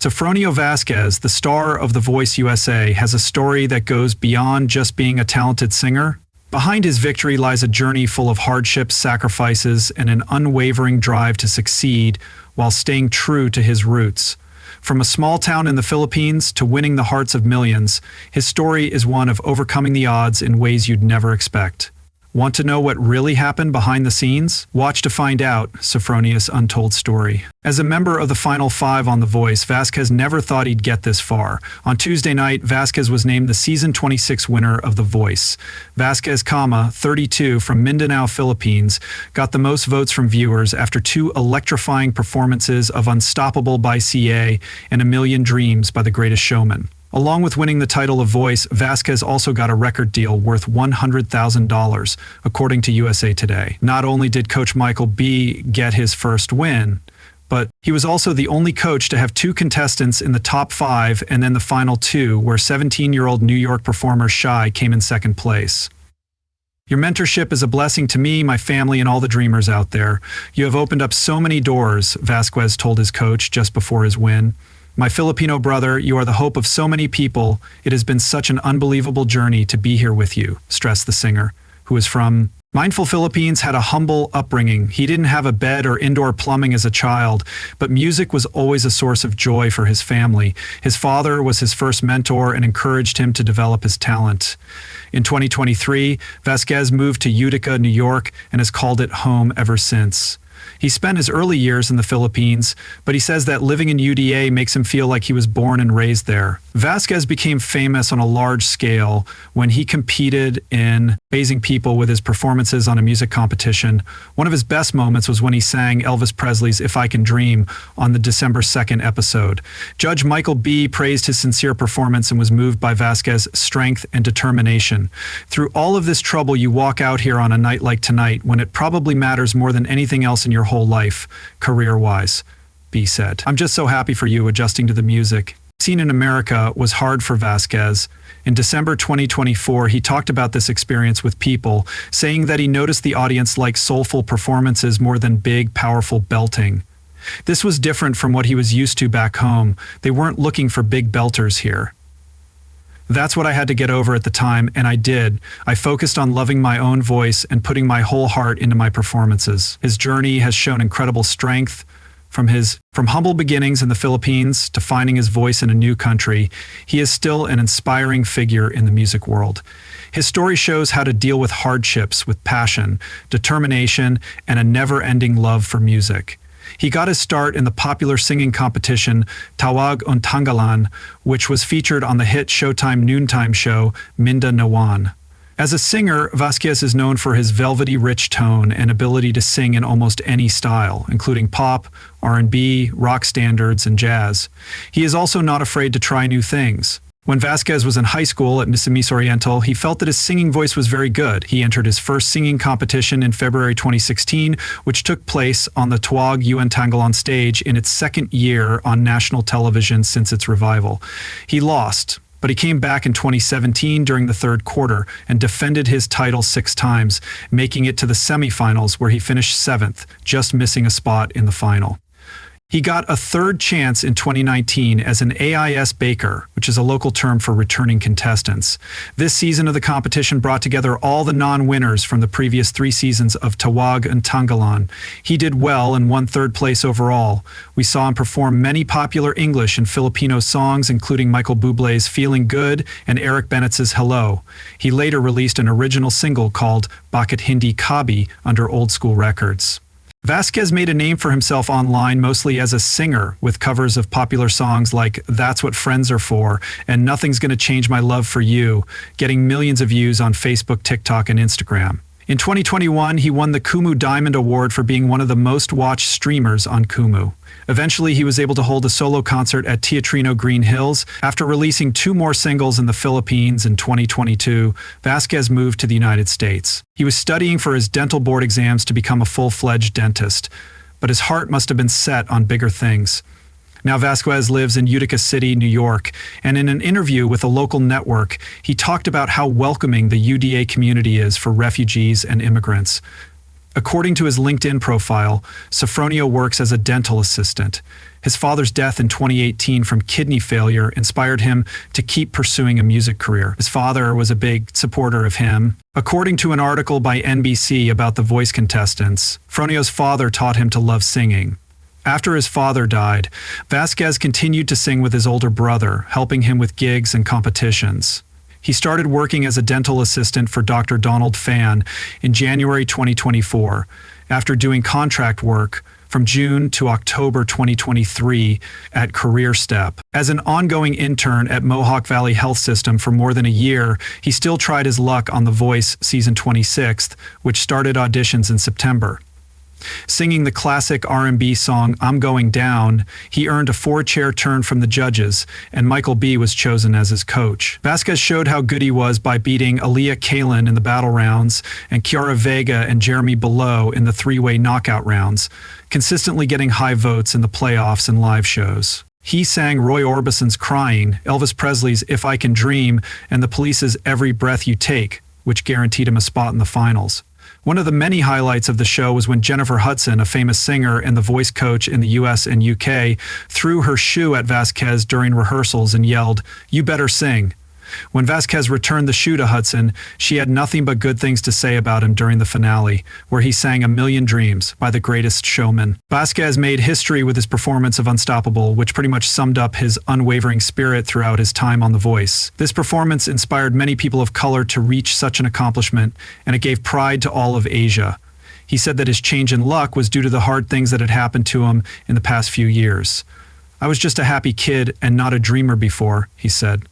Sofronio Vasquez, the star of The Voice USA, has a story that goes beyond just being a talented singer. Behind his victory lies a journey full of hardships, sacrifices, and an unwavering drive to succeed while staying true to his roots. From a small town in the Philippines to winning the hearts of millions, his story is one of overcoming the odds in ways you'd never expect. Want to know what really happened behind the scenes? Watch to find out Sofronio's untold story. As a member of the Final Five on The Voice, Vasquez never thought he'd get this far. On Tuesday night, Vasquez was named the season 26 winner of The Voice. Vasquez, 32, from Mindanao, Philippines, got the most votes from viewers after two electrifying performances of Unstoppable by CA and A Million Dreams by The Greatest Showman. Along with winning the title of Voice, Vasquez also got a record deal worth $100,000, according to USA Today. Not only did Coach Michael B. get his first win, but he was also the only coach to have two contestants in the top 5 and then the final 2, where 17-year-old New York performer Shy came in second place. Your mentorship is a blessing to me, my family, and all the dreamers out there. You have opened up so many doors, Vasquez told his coach just before his win. My Filipino brother, you are the hope of so many people. It has been such an unbelievable journey to be here with you, stressed the singer, who is from Mindful Philippines, had a humble upbringing. He didn't have a bed or indoor plumbing as a child, but music was always a source of joy for his family. His father was his first mentor and encouraged him to develop his talent. In 2023, Vasquez moved to Utica, New York, and has called it home ever since. He spent his early years in the Philippines, but he says that living in UDA makes him feel like he was born and raised there. Vasquez became famous on a large scale when he competed in amazing people with his performances on a music competition. One of his best moments was when he sang Elvis Presley's If I Can Dream on the December 2nd episode. Judge Michael B. praised his sincere performance and was moved by Vasquez's strength and determination. Through all of this trouble, you walk out here on a night like tonight when it probably matters more than anything else in your whole life, career-wise, B said. I'm just so happy for you adjusting to the music. Scene in America was hard for Vasquez. In December 2024, he talked about this experience with People, saying that he noticed the audience liked soulful performances more than big, powerful belting. This was different from what he was used to back home. They weren't looking for big belters here. That's what I had to get over at the time, and I did. I focused on loving my own voice and putting my whole heart into my performances. His journey has shown incredible strength. From humble beginnings in the Philippines to finding his voice in a new country, he is still an inspiring figure in the music world. His story shows how to deal with hardships with passion, determination, and a never-ending love for music. He got his start in the popular singing competition Tawag Untold, which was featured on the hit Showtime noontime show Mindanao. As a singer, Vasquez is known for his velvety rich tone and ability to sing in almost any style, including pop, R&B, rock standards, and jazz. He is also not afraid to try new things. When Vasquez was in high school at Misamis Oriental, he felt that his singing voice was very good. He entered his first singing competition in February 2016, which took place on the Tawag Untold stage in its second year on national television since its revival. He lost, but he came back in 2017 during the third quarter and defended his title 6 times, making it to the semifinals where he finished 7th, just missing a spot in the final. He got a third chance in 2019 as an AIS Baker, which is a local term for returning contestants. This season of the competition brought together all the non-winners from the previous 3 seasons of Tawag Untold. He did well and won 3rd place overall. We saw him perform many popular English and Filipino songs, including Michael Bublé's Feeling Good and Eric Bennett's Hello. He later released an original single called Bakit Hindi Kabi under Old School Records. Vasquez made a name for himself online mostly as a singer, with covers of popular songs like That's What Friends Are For and Nothing's Gonna Change My Love For You, getting millions of views on Facebook, TikTok, and Instagram. In 2021, he won the Kumu Diamond Award for being one of the most watched streamers on Kumu. Eventually, he was able to hold a solo concert at Teatrino Green Hills. After releasing 2 more singles in the Philippines in 2022, Vasquez moved to the United States. He was studying for his dental board exams to become a full-fledged dentist, but his heart must have been set on bigger things. Now Vasquez lives in Utica City, New York, and in an interview with a local network, he talked about how welcoming the UDA community is for refugees and immigrants. According to his LinkedIn profile, Sofronio works as a dental assistant. His father's death in 2018 from kidney failure inspired him to keep pursuing a music career. His father was a big supporter of him. According to an article by NBC about the Voice contestants, Sofronio's father taught him to love singing. After his father died, Vasquez continued to sing with his older brother, helping him with gigs and competitions. He started working as a dental assistant for Dr. Donald Fan in January 2024, after doing contract work from June to October 2023 at Career Step. As an ongoing intern at Mohawk Valley Health System for more than a year, he still tried his luck on The Voice Season 26, which started auditions in September. Singing the classic R&B song I'm Going Down, he earned a 4-chair turn from the judges, and Michael B. was chosen as his coach. Vasquez showed how good he was by beating Aaliyah Kalen in the battle rounds and Kiara Vega and Jeremy Below in the 3-way knockout rounds, consistently getting high votes in the playoffs and live shows. He sang Roy Orbison's Crying, Elvis Presley's If I Can Dream, and The Police's Every Breath You Take, which guaranteed him a spot in the finals. One of the many highlights of the show was when Jennifer Hudson, a famous singer and the voice coach in the US and UK, threw her shoe at Vasquez during rehearsals and yelled, "You better sing." When Vasquez returned the shoe to Hudson, she had nothing but good things to say about him during the finale, where he sang A Million Dreams by The Greatest Showman. Vasquez made history with his performance of Unstoppable, which pretty much summed up his unwavering spirit throughout his time on The Voice. This performance inspired many people of color to reach such an accomplishment, and it gave pride to all of Asia. He said that his change in luck was due to the hard things that had happened to him in the past few years. "I was just a happy kid and not a dreamer before," he said.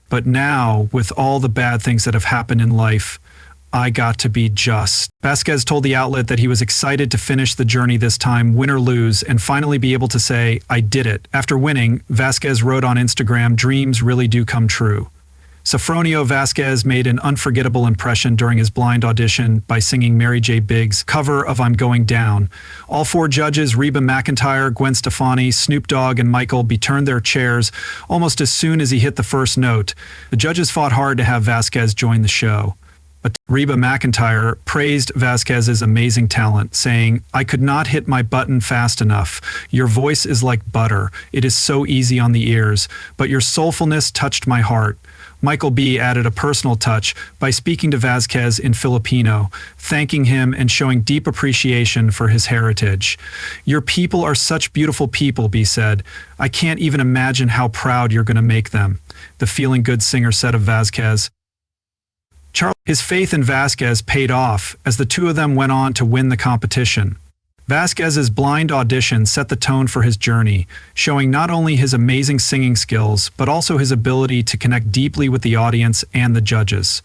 "But now, with all the bad things that have happened in life, I got to be just." Vasquez told the outlet that he was excited to finish the journey this time, win or lose, and finally be able to say, "I did it." After winning, Vasquez wrote on Instagram, "Dreams really do come true." Sofronio Vasquez made an unforgettable impression during his blind audition by singing Mary J. Bliggs' cover of I'm Going Down. All 4 judges, Reba McEntire, Gwen Stefani, Snoop Dogg, and Michael B. turned their chairs almost as soon as he hit the first note. The judges fought hard to have Vasquez join the show. But Reba McEntire praised Vasquez's amazing talent, saying, "I could not hit my button fast enough. Your voice is like butter. It is so easy on the ears, but your soulfulness touched my heart." Michael B. added a personal touch by speaking to Vasquez in Filipino, thanking him and showing deep appreciation for his heritage. "Your people are such beautiful people," B. said. "I can't even imagine how proud you're going to make them," the feeling good singer said of Vasquez. His faith in Vasquez paid off as the two of them went on to win the competition. Vasquez's blind audition set the tone for his journey, showing not only his amazing singing skills, but also his ability to connect deeply with the audience and the judges.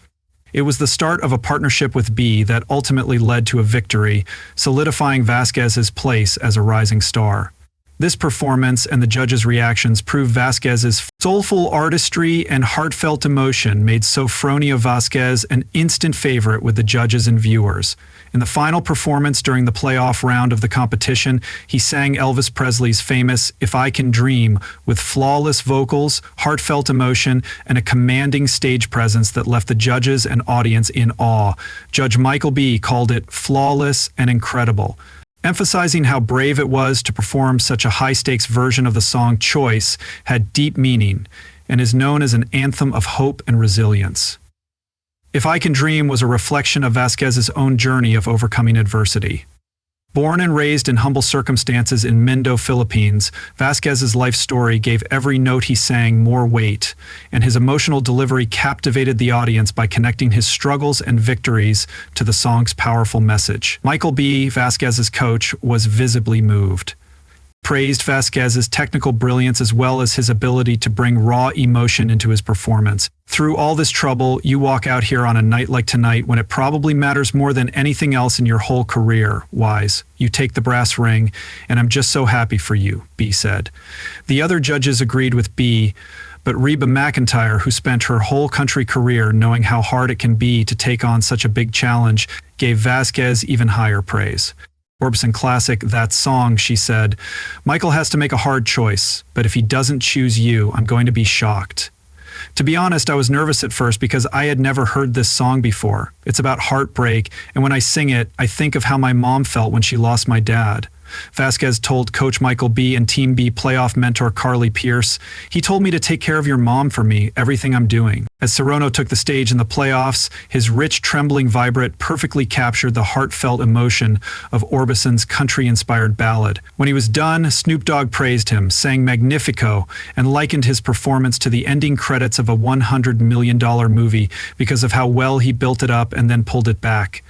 It was the start of a partnership with B that ultimately led to a victory, solidifying Vasquez's place as a rising star. This performance and the judges' reactions proved Vasquez's soulful artistry and heartfelt emotion made Sofronio Vasquez an instant favorite with the judges and viewers. In the final performance during the playoff round of the competition, he sang Elvis Presley's famous If I Can Dream with flawless vocals, heartfelt emotion, and a commanding stage presence that left the judges and audience in awe. Judge Michael B. called it flawless and incredible, emphasizing how brave it was to perform such a high-stakes version of the song. Choice had deep meaning and is known as an anthem of hope and resilience. If I Can Dream was a reflection of Vasquez's own journey of overcoming adversity. Born and raised in humble circumstances in Mindanao, Philippines, Vasquez's life story gave every note he sang more weight, and his emotional delivery captivated the audience by connecting his struggles and victories to the song's powerful message. Michael B., Vasquez's coach, was visibly moved. Praised Vasquez's technical brilliance as well as his ability to bring raw emotion into his performance. "Through all this trouble, you walk out here on a night like tonight when it probably matters more than anything else in your whole career, Wise. You take the brass ring, and I'm just so happy for you," B said. The other judges agreed with B, but Reba McEntire, who spent her whole country career knowing how hard it can be to take on such a big challenge, gave Vasquez even higher praise. Orbison classic That Song, she said, "Michael has to make a hard choice, but if he doesn't choose you, I'm going to be shocked." To be honest, I was nervous at first because I had never heard this song before. It's about heartbreak, and when I sing it, I think of how my mom felt when she lost my dad. Vasquez told Coach Michael B. and Team B playoff mentor Carly Pierce, "He told me to take care of your mom for me, everything I'm doing." As Sofronio took the stage in the playoffs, his rich, trembling vibrate perfectly captured the heartfelt emotion of Orbison's country-inspired ballad. When he was done, Snoop Dogg praised him, sang Magnifico, and likened his performance to the ending credits of a $100 million movie because of how well he built it up and then pulled it back.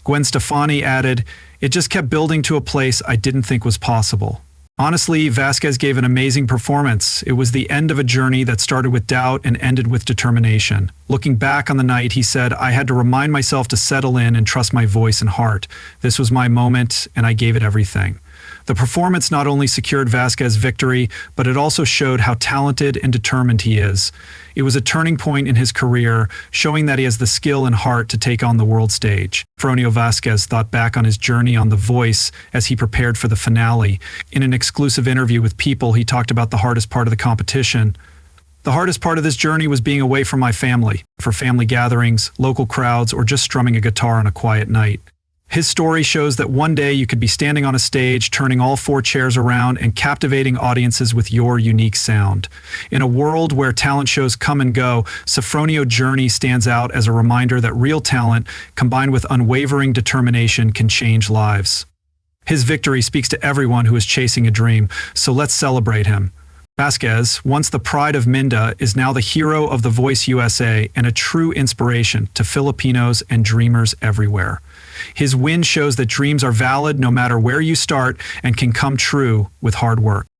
Gwen Stefani added, "It just kept building to a place I didn't think was possible." Honestly, Vasquez gave an amazing performance. It was the end of a journey that started with doubt and ended with determination. Looking back on the night, he said, "I had to remind myself to settle in and trust my voice and heart. This was my moment, and I gave it everything." The performance not only secured Vasquez victory, but it also showed how talented and determined he is. It was a turning point in his career, showing that he has the skill and heart to take on the world stage. Sofronio Vasquez thought back on his journey on The Voice as he prepared for the finale. In an exclusive interview with People, he talked about the hardest part of the competition. "The hardest part of this journey was being away from my family, for family gatherings, local crowds, or just strumming a guitar on a quiet night." His story shows that one day you could be standing on a stage, turning all four chairs around and captivating audiences with your unique sound. In a world where talent shows come and go, Sofronio's journey stands out as a reminder that real talent, combined with unwavering determination, can change lives. His victory speaks to everyone who is chasing a dream, so let's celebrate him. Vasquez, once the pride of Minda, is now the hero of The Voice USA and a true inspiration to Filipinos and dreamers everywhere. His win shows that dreams are valid no matter where you start and can come true with hard work.